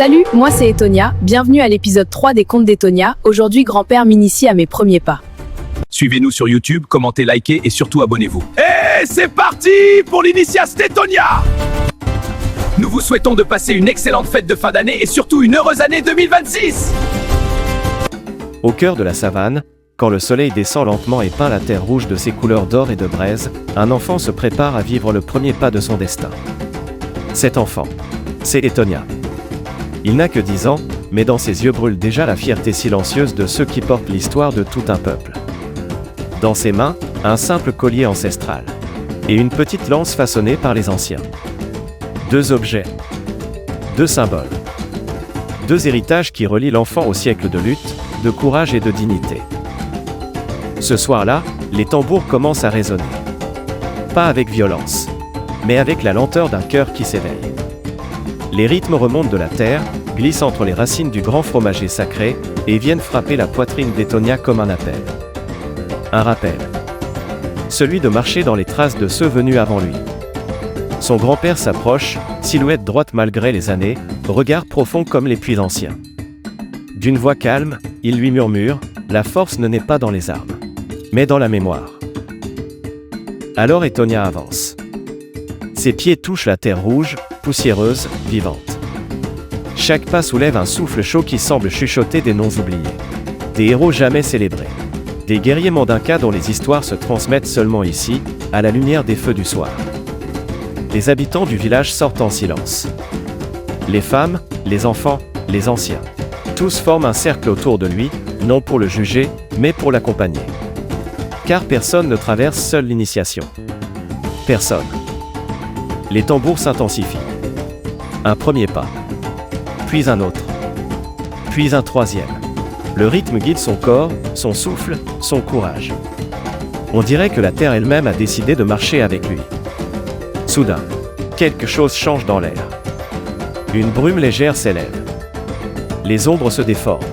Salut, moi c'est Etonia, bienvenue à l'épisode 3 des Contes d'Etonia. Aujourd'hui, grand-père m'initie à mes premiers pas. Suivez-nous sur YouTube, commentez, likez et surtout abonnez-vous. Et c'est parti pour l'Initiaste d'Etonia! Nous vous souhaitons de passer une excellente fête de fin d'année et surtout une heureuse année 2026! Au cœur de la savane, quand le soleil descend lentement et peint la terre rouge de ses couleurs d'or et de braise, un enfant se prépare à vivre le premier pas de son destin. Cet enfant, c'est Etonia. Il n'a que 10 ans, mais dans ses yeux brûle déjà la fierté silencieuse de ceux qui portent l'histoire de tout un peuple. Dans ses mains, un simple collier ancestral. Et une petite lance façonnée par les anciens. Deux objets. Deux symboles. Deux héritages qui relient l'enfant au siècle de lutte, de courage et de dignité. Ce soir-là, les tambours commencent à résonner. Pas avec violence, mais avec la lenteur d'un cœur qui s'éveille. Les rythmes remontent de la terre, glissent entre les racines du grand fromager sacré, et viennent frapper la poitrine d'Etonia comme un appel. Un rappel. Celui de marcher dans les traces de ceux venus avant lui. Son grand-père s'approche, silhouette droite malgré les années, regard profond comme les puits anciens. D'une voix calme, il lui murmure, la force ne naît pas dans les armes, mais dans la mémoire. Alors Etonia avance. Ses pieds touchent la terre rouge, poussiéreuse, vivante. Chaque pas soulève un souffle chaud qui semble chuchoter des noms oubliés. Des héros jamais célébrés. Des guerriers mandinkas dont les histoires se transmettent seulement ici, à la lumière des feux du soir. Les habitants du village sortent en silence. Les femmes, les enfants, les anciens. Tous forment un cercle autour de lui, non pour le juger, mais pour l'accompagner. Car personne ne traverse seul l'initiation. Personne. Les tambours s'intensifient. Un premier pas. Puis un autre. Puis un troisième. Le rythme guide son corps, son souffle, son courage. On dirait que la terre elle-même a décidé de marcher avec lui. Soudain, quelque chose change dans l'air. Une brume légère s'élève. Les ombres se déforment.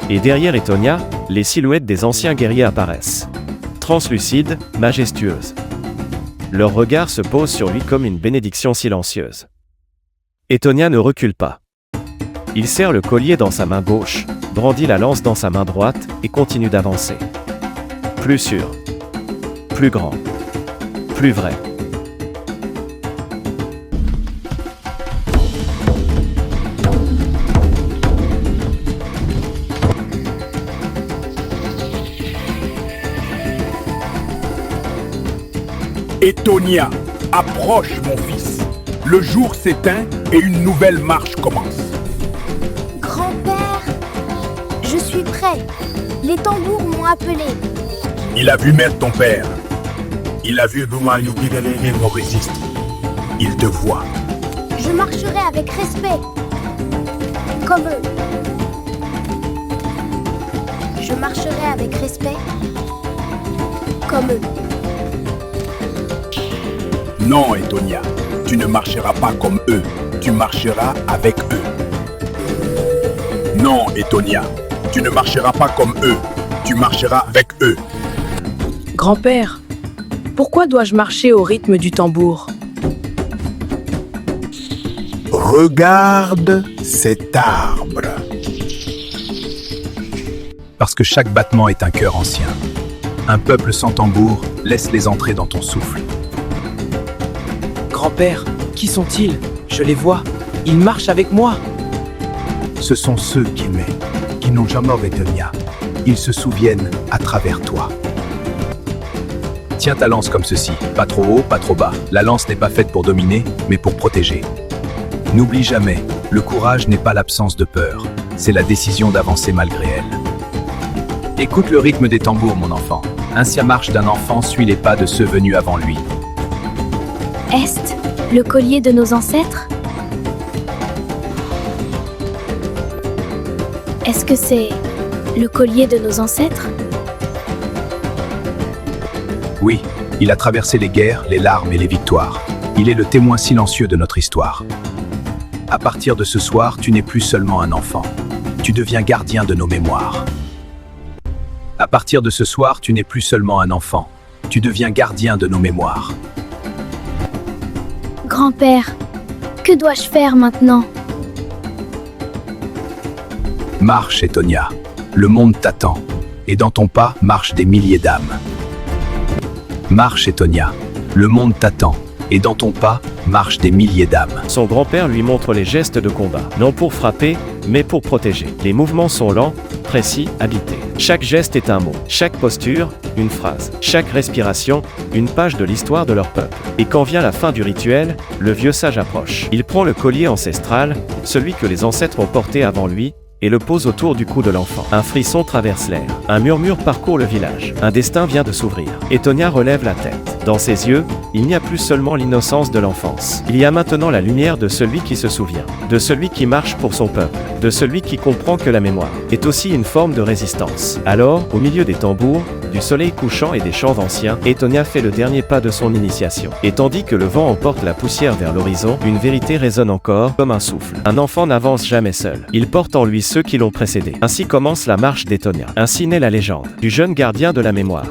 Et derrière Etonia, les silhouettes des anciens guerriers apparaissent. Translucides, majestueuses. Leur regard se pose sur lui comme une bénédiction silencieuse. Etonia ne recule pas. Il serre le collier dans sa main gauche, brandit la lance dans sa main droite et continue d'avancer. Plus sûr. Plus grand. Plus vrai. Etonia, approche mon fils. Le jour s'éteint et une nouvelle marche commence. Grand-père, je suis prêt. Les tambours m'ont appelé. Il a vu mettre ton père. Il a vu qu'on résiste. Il te voit. Je marcherai avec respect. Comme eux. Je marcherai avec respect. Comme eux. Non, Etonia, tu ne marcheras pas comme eux. Tu marcheras avec eux. Non, Etonia, tu ne marcheras pas comme eux. Tu marcheras avec eux. Grand-père, pourquoi dois-je marcher au rythme du tambour? Regarde cet arbre. Parce que chaque battement est un cœur ancien. Un peuple sans tambour, laisse-les entrer dans ton souffle. Grand-père, qui sont-ils? Je les vois. Ils marchent avec moi. Ce sont ceux qu'il met, qui n'ont jamais Etonia. Ils se souviennent à travers toi. Tiens ta lance comme ceci, pas trop haut, pas trop bas. La lance n'est pas faite pour dominer, mais pour protéger. N'oublie jamais, le courage n'est pas l'absence de peur, c'est la décision d'avancer malgré elle. Écoute le rythme des tambours, mon enfant. Ainsi la marche d'un enfant suit les pas de ceux venus avant lui. Est le collier de nos ancêtres? Est-ce que c'est le collier de nos ancêtres? Oui, il a traversé les guerres, les larmes et les victoires. Il est le témoin silencieux de notre histoire. À partir de ce soir, tu n'es plus seulement un enfant. Tu deviens gardien de nos mémoires. À partir de ce soir, tu n'es plus seulement un enfant. Tu deviens gardien de nos mémoires. Grand-père, que dois-je faire maintenant? Marche, Etonia. Le monde t'attend. Et dans ton pas marchent des milliers d'âmes. Marche, Etonia. Le monde t'attend. Et dans ton pas marchent des milliers d'âmes. Son grand-père lui montre les gestes de combat, non pour frapper, mais pour protéger. Les mouvements sont lents, précis, habités. Chaque geste est un mot, chaque posture, une phrase, chaque respiration, une page de l'histoire de leur peuple. Et quand vient la fin du rituel, le vieux sage approche. Il prend le collier ancestral, celui que les ancêtres ont porté avant lui, et le pose autour du cou de l'enfant. Un frisson traverse l'air. Un murmure parcourt le village. Un destin vient de s'ouvrir. Etonia relève la tête. Dans ses yeux, il n'y a plus seulement l'innocence de l'enfance. Il y a maintenant la lumière de celui qui se souvient, de celui qui marche pour son peuple, de celui qui comprend que la mémoire est aussi une forme de résistance. Alors, au milieu des tambours, du soleil couchant et des chants anciens, Etonia fait le dernier pas de son initiation. Et tandis que le vent emporte la poussière vers l'horizon, une vérité résonne encore comme un souffle. Un enfant n'avance jamais seul. Il porte en lui ceux qui l'ont précédé. Ainsi commence la marche d'Etonia. Ainsi naît la légende du jeune gardien de la mémoire.